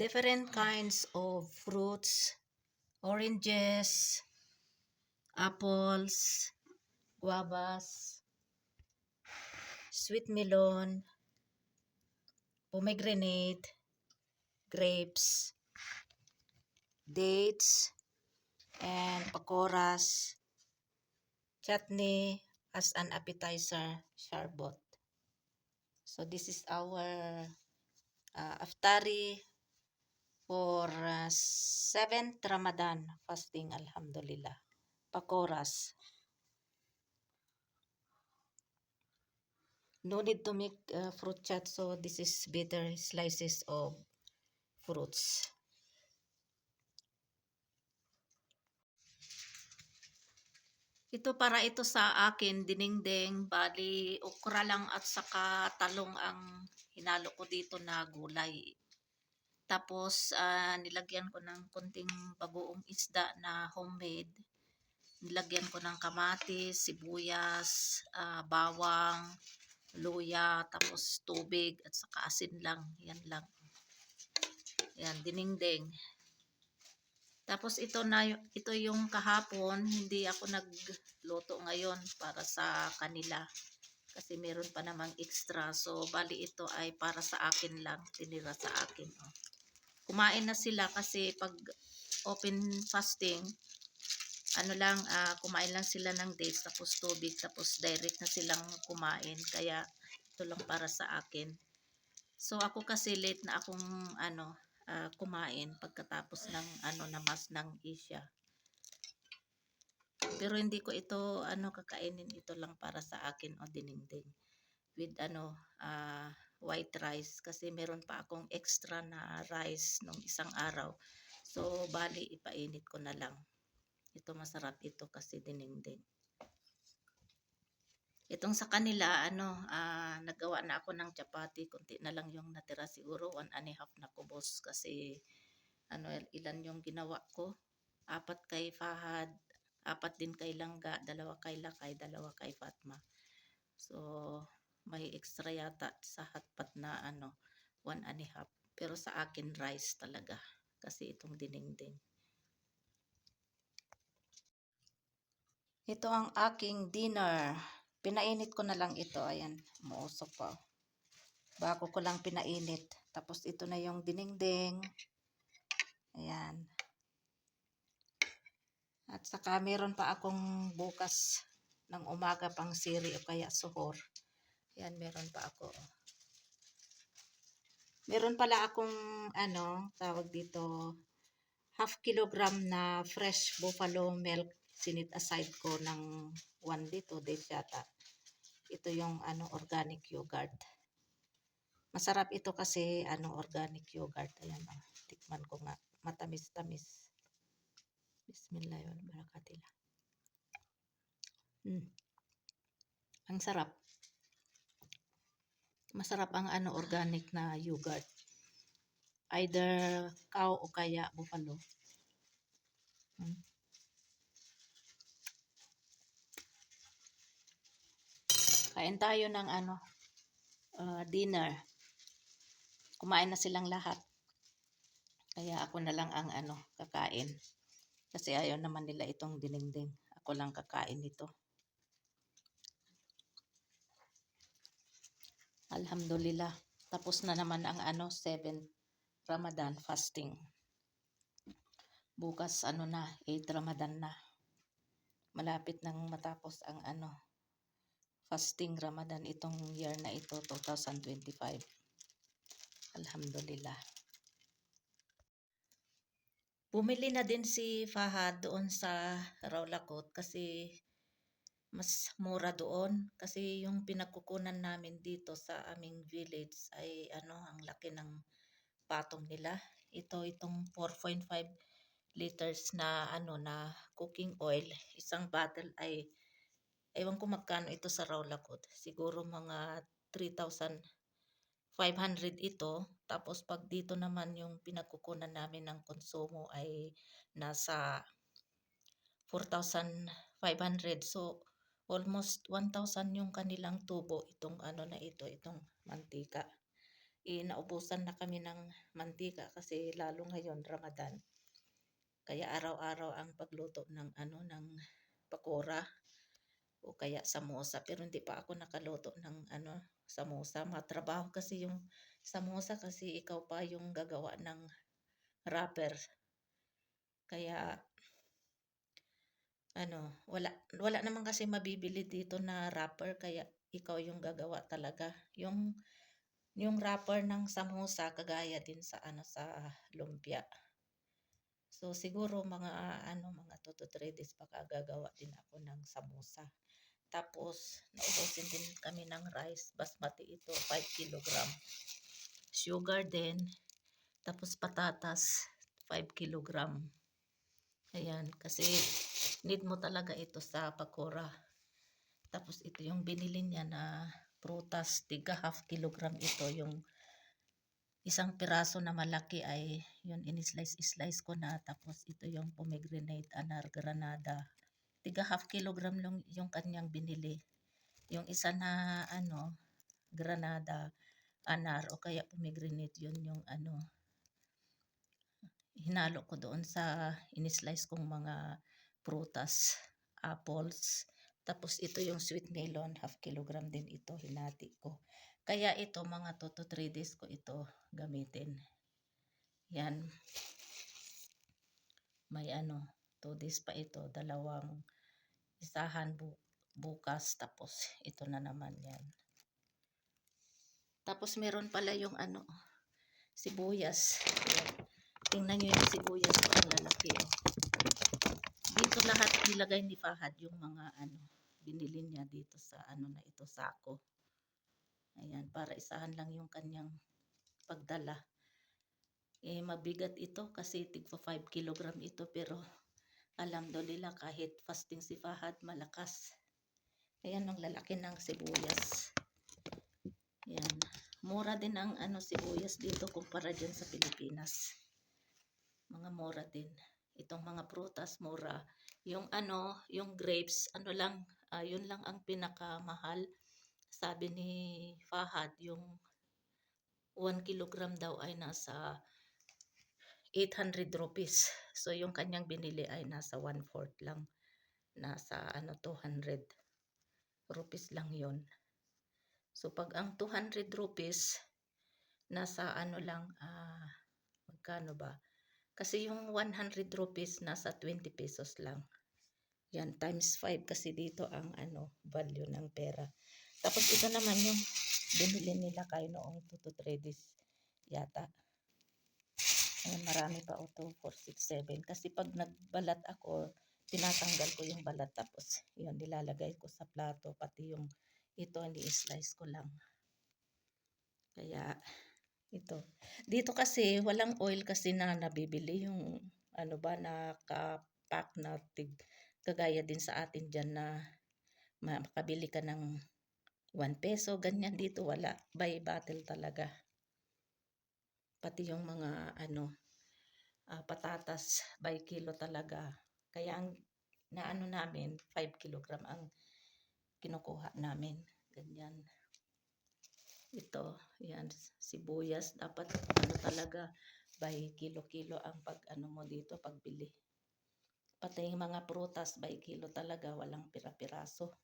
different kinds of fruits, oranges, apples, guavas, sweet melon, pomegranate, grapes, dates, and pakoras, chutney as an appetizer, sharbot. So this is our iftari for 7th Ramadan fasting, alhamdulillah. Pakoras. No need to make fruit chat, so this is bitter slices of fruits. Ito para ito sa akin, dinengdeng, bali okra lang at saka talong ang hinalo ko dito na gulay. Tapos nilagyan ko ng konting bagoong isda na homemade. Nilagyan ko ng kamatis, sibuyas, bawang, luya, tapos tubig at saka asin lang. Yan lang. Yan, dinengdeng. Tapos ito yung kahapon, hindi ako nagluto ngayon para sa kanila. Kasi meron pa namang extra. So, bali ito ay para sa akin lang. Tinira sa akin. Oh. Kumain na sila kasi pag open fasting, kumain lang sila ng dates, tapos tubig, tapos direct na silang kumain. Kaya ito lang para sa akin. So, ako kasi late na akong kumain pagkatapos ng namas ng Isya. Pero hindi ko ito kakainin, ito lang para sa akin o dinengdeng with white rice kasi meron pa akong extra na rice nung isang araw. So bali ipainit ko na lang. Ito masarap ito kasi dinengdeng. Itong sa kanila nagawa na ako ng chapati, konti na lang yung natira, siguro 1.5 na kubos kasi ilan yung ginawa ko? 4 kay Fahad, 4 din kay Langga, 2 kay Lakay, 2 kay Fatma. So, may extra yata sa hotpot na 1.5. Pero sa akin rice talaga kasi itong dinengdeng. Ito ang aking dinner. Pinainit ko na lang ito. Ayan, umuusok pa. Bago ko lang pinainit. Tapos ito na yung dinengdeng. Ayan. At saka meron pa akong bukas ng umaga pang siri o kaya suhor. Yan, meron pa ako. Meron pala akong tawag dito, 1/2 kilogram na fresh buffalo milk. Sinit aside ko ng 1 day, 2 days yata. Ito yung organic yogurt. Masarap ito kasi organic yogurt. Ayan, tikman ko nga. Matamis-tamis. Bismillahirrahmanirrahim. Ang sarap. Masarap ang organic na yogurt. Either cow o kaya buffalo. Kain tayo ng dinner. Kumain na silang lahat. Kaya ako na lang ang kakain. Kasi ayaw naman nila itong dinengdeng. Ako lang kakain ito. Alhamdulillah. Tapos na naman ang 7th Ramadan fasting. Bukas 8th Ramadan na. Malapit nang matapos ang fasting Ramadan itong year na ito, 2025. Alhamdulillah. Bumili na din si Fahad doon sa Raulakot kasi mas mura doon. Kasi yung pinagkukunan namin dito sa aming village ay ang laki ng patong nila. Itong 4.5 liters na na cooking oil. Isang bottle ay ewan ko magkano ito sa Raulakot. Siguro mga 3,500 ito. Tapos pag dito naman yung pinagkukunan namin ng konsumo ay nasa 4,500. So almost 1,000 yung kanilang tubo. Itong na ito, itong mantika. naubusan na kami ng mantika kasi lalo ngayon Ramadan. Kaya araw-araw ang pagluto ng ng pakora o kaya samosa. Pero hindi pa ako nakaluto ng samosa. Matrabaho kasi yung samosa kasi ikaw pa yung gagawa ng wrapper. Kaya wala naman kasi mabibili dito na wrapper kaya ikaw yung gagawa talaga. Yung wrapper ng samosa kagaya din sa sa lumpia. So siguro mga 2 to 3 days baka gagawa din ako ng samosa. Tapos naubusin din kami ng rice basmati ito 5 kilogram. Sugar din. Tapos patatas 5 kilogram. Ayan, kasi need mo talaga ito sa pakora. Tapos ito yung binili niya na prutas, tiga half kilogram ito. Yung isang piraso na malaki ay yun in-slice ko na. Tapos ito yung pomegranate, anar, granada. Tiga half kilogram lang yung kanyang binili. Yung isa na granada, anar o kaya pomegranate yun yung hinalo ko doon sa in-slice kong mga prutas, apples. Tapos ito yung sweet melon, half kilogram din ito, hinati ko. Kaya ito mga 2 to 3 days ko ito gamitin. Yan. May 2 days pa ito, dalawang isahan bukas, tapos ito na naman yan. Tapos meron pala yung sibuyas. Yan. Tingnan nyo yung sibuyas ko ang lalaki. Dito lahat nilagay ni Fahad yung mga binili niya dito sa na ito, sako. Ayan, para isahan lang yung kanyang pagdala. Mabigat ito kasi tigpa 5 kilogram ito pero alhamdulillah kahit fasting si Fahad malakas. Ayan ang lalaki ng sibuyas. Ayan. Mura din ang sibuyas dito kumpara dyan sa Pilipinas. Mga mura din. Itong mga prutas mura. Yung grapes, yun lang ang pinakamahal. Sabi ni Fahad, yung 1 kilogram daw ay nasa 800 rupees. So yung kanyang binili ay nasa 1/4 lang. Nasa 200 rupees lang yun. So pag ang 200 rupees, nasa lang, magkano ba? Kasi yung 100 rupees nasa 20 pesos lang. Yan, times 5 kasi dito ang value ng pera. Tapos ito naman yung binili nila kayo noong 2 to 3 days yata. Ayan, marami pa 2, 4, 6, 7. Kasi pag nagbalat ako, tinatanggal ko yung balat. Tapos yun, nilalagay ko sa plato. Pati yung ito, hindi slice ko lang. Kaya ito. Dito kasi walang oil kasi na nabibili. Yung naka-pack na kagaya din sa atin dyan na makabili ka ng 1 peso. Ganyan dito wala. By bottle talaga. Pati yung mga patatas by kilo talaga. Kaya ang namin 5 kilogram ang kinukuha namin. Ganyan. Ito, yan, sibuyas. Dapat talaga by kilo-kilo ang mo dito pagbili. Pati yung mga prutas by kilo talaga, walang pira-piraso.